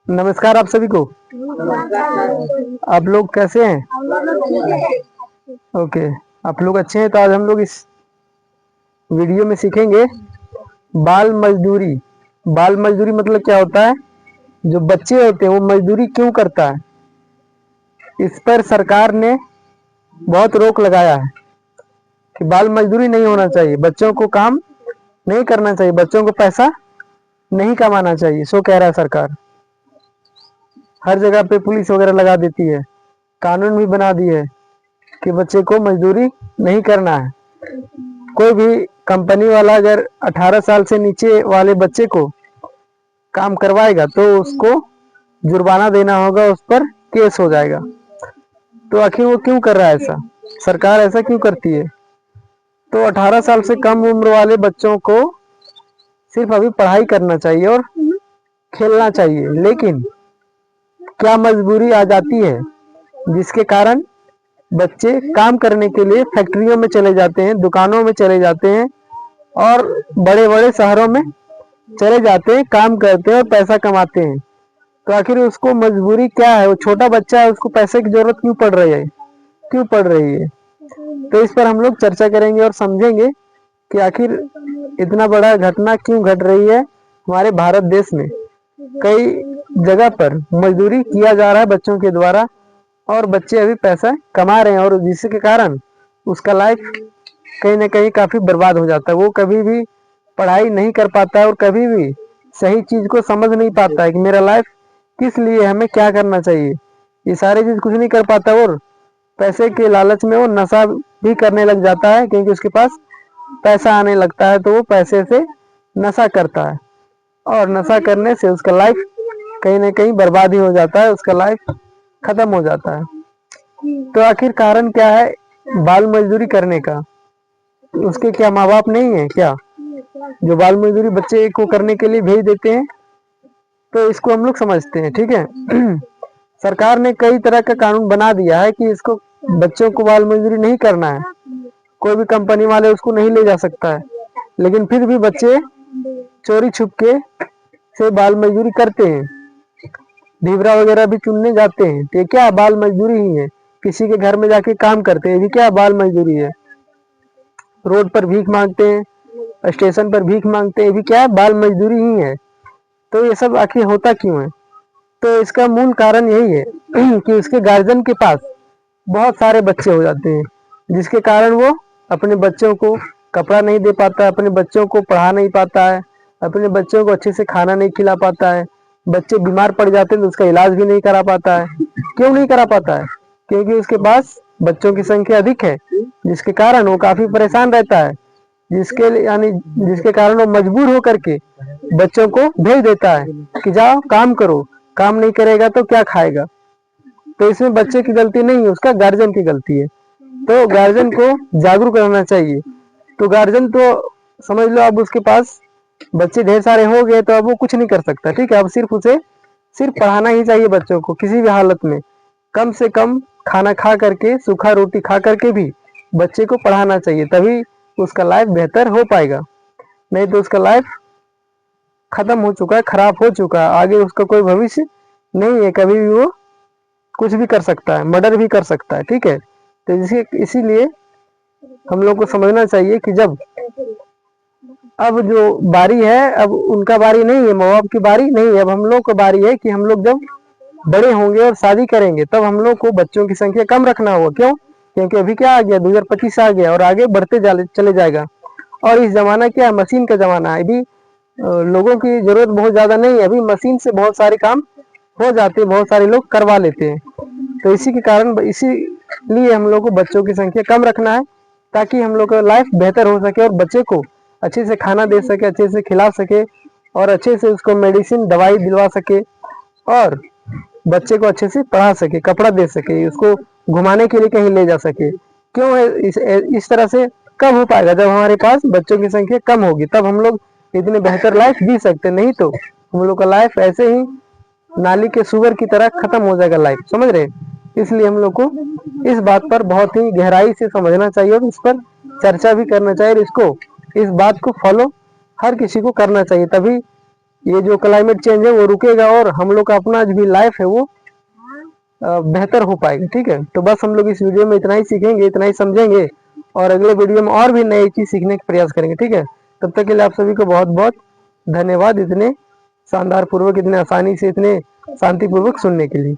नमस्कार आप सभी को। आप लोग कैसे हैं? ओके, आप लोग अच्छे हैं। तो आज हम लोग इस वीडियो में सीखेंगे बाल मजदूरी। बाल मजदूरी मतलब क्या होता है? जो बच्चे होते हैं वो मजदूरी क्यों करता है, इस पर सरकार ने बहुत रोक लगाया है कि बाल मजदूरी नहीं होना चाहिए, बच्चों को काम नहीं करना चाहिए, बच्चों को पैसा नहीं कमाना चाहिए। सो कह रहा है सरकार। हर जगह पे पुलिस वगैरह लगा देती है, कानून भी बना दिए है कि बच्चे को मजदूरी नहीं करना है। कोई भी कंपनी वाला अगर 18 साल से नीचे वाले बच्चे को काम करवाएगा तो उसको जुर्माना देना होगा, उस पर केस हो जाएगा। तो आखिर वो क्यों कर रहा है ऐसा? सरकार ऐसा क्यों करती है? तो 18 साल से कम उम्र वाले बच्चों को सिर्फ अभी पढ़ाई करना चाहिए और खेलना चाहिए, लेकिन क्या मजबूरी आ जाती है जिसके कारण बच्चे काम करने के लिए फैक्ट्रियों में चले जाते हैं, दुकानों में चले जाते हैं और बड़े बड़े शहरों में चले जाते हैं, काम करते हैं और पैसा कमाते हैं। तो आखिर उसको मजबूरी क्या है? वो छोटा बच्चा है, उसको पैसे की जरूरत क्यों पड़ रही है, क्यों पड़ रही है? तो इस पर हम लोग चर्चा करेंगे और समझेंगे कि आखिर इतना बड़ा घटना क्यों घट रही है हमारे भारत देश में। कई जगह पर मजदूरी किया जा रहा है बच्चों के द्वारा और बच्चे अभी पैसा कमा रहे हैं, और जिसके कारण उसका लाइफ कहीं ना कहीं काफी बर्बाद हो जाता है। वो कभी भी पढ़ाई नहीं कर पाता है और कभी भी सही चीज को समझ नहीं पाता है कि मेरा लाइफ किस लिए, हमें क्या करना चाहिए। ये सारी चीज कुछ नहीं कर पाता और पैसे के लालच में वो नशा भी करने लग जाता है, क्योंकि उसके पास पैसा आने लगता है तो वो पैसे से नशा करता है और नशा करने से उसका लाइफ कहीं ना कहीं बर्बाद ही हो जाता है, उसका लाइफ खत्म हो जाता है। तो आखिर कारण क्या है बाल मजदूरी करने का? उसके क्या माँ बाप नहीं है क्या जो बाल मजदूरी बच्चे को करने के लिए भेज देते हैं? तो इसको हम लोग समझते हैं, ठीक है। सरकार ने कई तरह का कानून बना दिया है कि इसको बच्चों को बाल मजदूरी नहीं करना है, कोई भी कंपनी वाले उसको नहीं ले जा सकता है, लेकिन फिर भी बच्चे चोरी छुपके से बाल मजदूरी करते हैं, ढीबरा वगैरह भी चुनने जाते हैं। तो ये क्या बाल मजदूरी ही है? किसी के घर में जाके काम करते हैं, ये भी क्या बाल मजदूरी है? रोड पर भीख मांगते हैं, स्टेशन पर भीख मांगते हैं, ये भी क्या है? बाल मजदूरी ही है। तो ये सब आखिर होता क्यों है? तो इसका मूल कारण यही है कि उसके गार्जियन के पास बहुत सारे बच्चे हो जाते हैं, जिसके कारण वो अपने बच्चों को कपड़ा नहीं दे पाता, अपने बच्चों को पढ़ा नहीं पाता है, अपने बच्चों को अच्छे से खाना नहीं खिला पाता है। बच्चे बीमार पड़ जाते हैं तो उसका इलाज भी नहीं करा पाता है। क्यों नहीं करा पाता है? क्योंकि उसके पास बच्चों की संख्या अधिक है, जिसके कारण वो काफी परेशान रहता है, जिसके लिए यानी जिसके कारण वो मजबूर होकर के बच्चों को भेज देता है कि जाओ काम करो, काम नहीं करेगा तो क्या खाएगा। तो इसमें बच्चे की गलती नहीं है, उसका गार्जियन की गलती है। तो गार्जियन को जागरूक रहना चाहिए। तो गार्जियन तो समझ लो अब उसके पास बच्चे ढेर सारे हो गए तो अब वो कुछ नहीं कर सकता, ठीक है। अब सिर्फ उसे सिर्फ पढ़ाना ही चाहिए बच्चों को, किसी भी हालत में कम से कम खाना खा करके, सूखा रोटी खा करके भी बच्चे को पढ़ाना चाहिए, तभी उसका लाइफ बेहतर हो पाएगा। नहीं तो उसका लाइफ खत्म हो चुका है, खराब हो चुका है, आगे उसका कोई भविष्य नहीं है। कभी भी वो कुछ भी कर सकता है, मर्डर भी कर सकता है, ठीक है। तो इसीलिए हम लोग को समझना चाहिए कि जब अब जो बारी है, अब उनका बारी नहीं है, माँ बाप की बारी नहीं है, अब हम लोग की बारी है कि हम लोग जब बड़े होंगे और शादी करेंगे तब हम लोग को बच्चों की संख्या कम रखना होगा। क्यों? क्योंकि अभी क्या आ गया, 2025 आ गया और आगे बढ़ते चले जाएगा। और इस जमाना क्या है, मशीन का जमाना है। अभी लोगों की जरूरत बहुत ज्यादा नहीं है, अभी मशीन से बहुत सारे काम हो जाते हैं, बहुत सारे लोग करवा लेते हैं। तो इसी के कारण, इसीलिए हम लोग को बच्चों की संख्या कम रखना है, ताकि हम लोग का लाइफ बेहतर हो सके और बच्चे को अच्छे से खाना दे सके, अच्छे से खिला सके और अच्छे से उसको मेडिसिन दवाई दिलवा सके और बच्चे को अच्छे से पढ़ा सके, कपड़ा दे सके, उसको घुमाने के लिए कहीं ले जा सके। क्यों है इस तरह से कब हो पाएगा? जब हमारे पास बच्चों की संख्या कम होगी, तब हम लोग इतने बेहतर लाइफ जी सकते। नहीं तो हम लोग का लाइफ ऐसे ही नाली के सुअर की तरह खत्म हो जाएगा लाइफ, समझ रहे? इसलिए हम लोग को इस बात पर बहुत ही गहराई से समझना चाहिए और इस पर चर्चा भी करना चाहिए और इस बात को फॉलो हर किसी को करना चाहिए, तभी ये जो क्लाइमेट चेंज है वो रुकेगा और हम लोग का अपना जो भी लाइफ है वो बेहतर हो पाएगा। ठीक है, तो बस हम लोग इस वीडियो में इतना ही सीखेंगे, इतना ही समझेंगे और अगले वीडियो में और भी नई चीज सीखने का प्रयास करेंगे। ठीक है, तब तक के लिए आप सभी को बहुत बहुत धन्यवाद, इतने शानदार पूर्वक, इतने आसानी से, इतने शांतिपूर्वक सुनने के लिए।